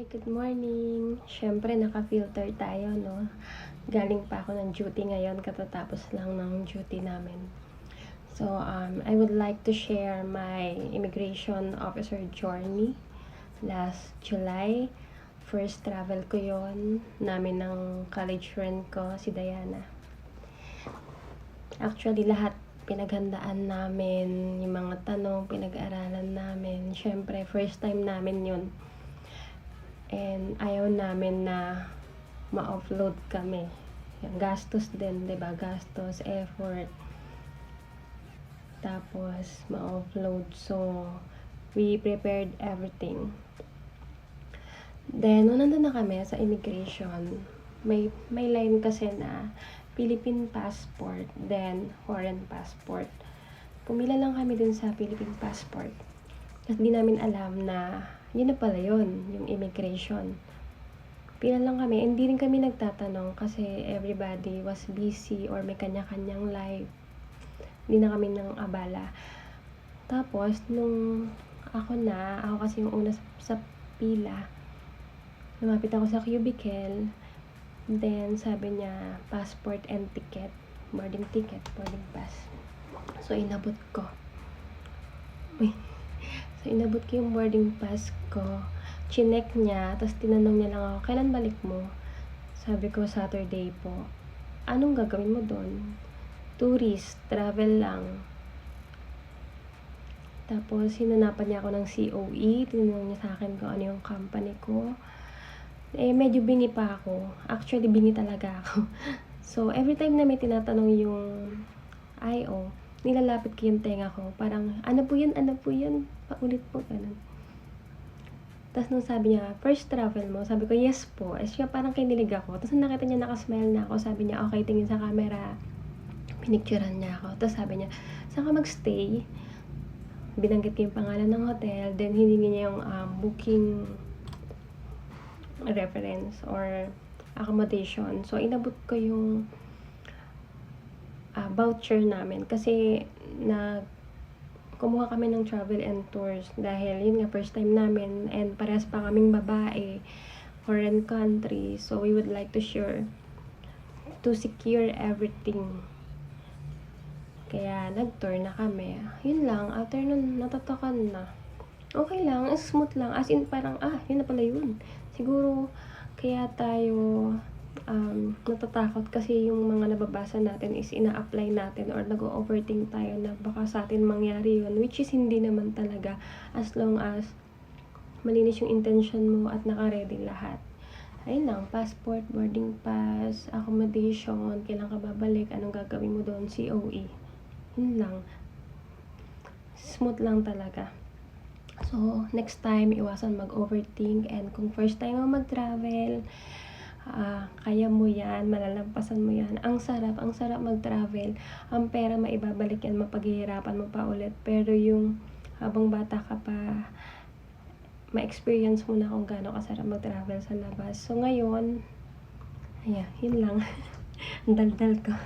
Hi, good morning. Siyempre, naka-filter tayo, no? Galing pa ako ng duty ngayon, katatapos lang ng duty namin. So, I would like to share my immigration officer journey last July. First travel ko yon namin ng college friend ko, si Diana. Actually, lahat pinaghandaan namin, yung mga tanong, pinag-aralan namin. Siyempre, first time namin yun. And ayaw namin na ma-offload kami. Gastos din, 'di ba? Gastos, effort. Tapos ma-offload. So, we prepared everything. Then, nung nandun na kami sa immigration, may line kasi na Philippine passport, then foreign passport. Pumila lang kami dun sa Philippine passport. Kasi di namin alam na yun na pala yun, yung immigration. Pila lang kami, hindi rin kami nagtatanong kasi everybody was busy or may kanya-kanyang life. Hindi na kami nang abala. Tapos, nung ako kasi yung una sa pila, lumapit ako sa cubicle, then sabi niya, passport and ticket, boarding pass. So, inabot ko. So, inabot ko yung boarding pass ko. Chinek niya, tapos tinanong niya lang ako, kailan balik mo? Sabi ko, Saturday po. Anong gagawin mo doon? Tourist, travel lang. Tapos, hinanapan niya ako ng COE. Tinanong niya sa akin kung ano yung company ko. Medyo bingi pa ako. Actually, bingi talaga ako. So, every time na may tinatanong yung IO, nilalapit ko yung tenga ko. Parang, ano po yan? Paulit po, ganun. Tapos nung sabi niya, first travel mo? Sabi ko, yes po. Siya parang kinilig ako. Tapos nung nakita niya nakasmile na ako, sabi niya, okay, tingin sa camera. Pinicturean niya ako. Tapos sabi niya, saan ka magstay? Binanggit ko yung pangalan ng hotel. Then hiningi niya yung booking reference or accommodation. So, inabot ko yung voucher namin. Kasi kumuha kami ng travel and tours dahil yun nga first time namin and parehas pa kaming babae, foreign country, so we would like to secure everything. Kaya nag-tour na kami. Yun lang, after nun natatakan na. Okay lang, smooth lang, as in parang yun na pala yun. Siguro kaya tayo natatakot kasi yung mga nababasa natin is ina-apply natin or nag-overthink tayo na baka sa atin mangyari yun, which is hindi naman talaga, as long as malinis yung intention mo at naka-ready lahat. Ayun lang, passport, boarding pass, accommodation, kailan ka babalik, anong gagawin mo doon, COE. Yun lang. Smooth lang talaga. So, next time, iwasan mag-overthink, and kung first time mo mag-travel, kaya mo yan, malalampasan mo yan. Ang sarap mag-travel. Ang pera maibabalik yan, mapaghihirapan mo pa ulit. Pero yung habang bata ka pa, ma-experience mo na kung gaano kasarap mag-travel sa labas. So ngayon, yun lang. Ang daldal ko.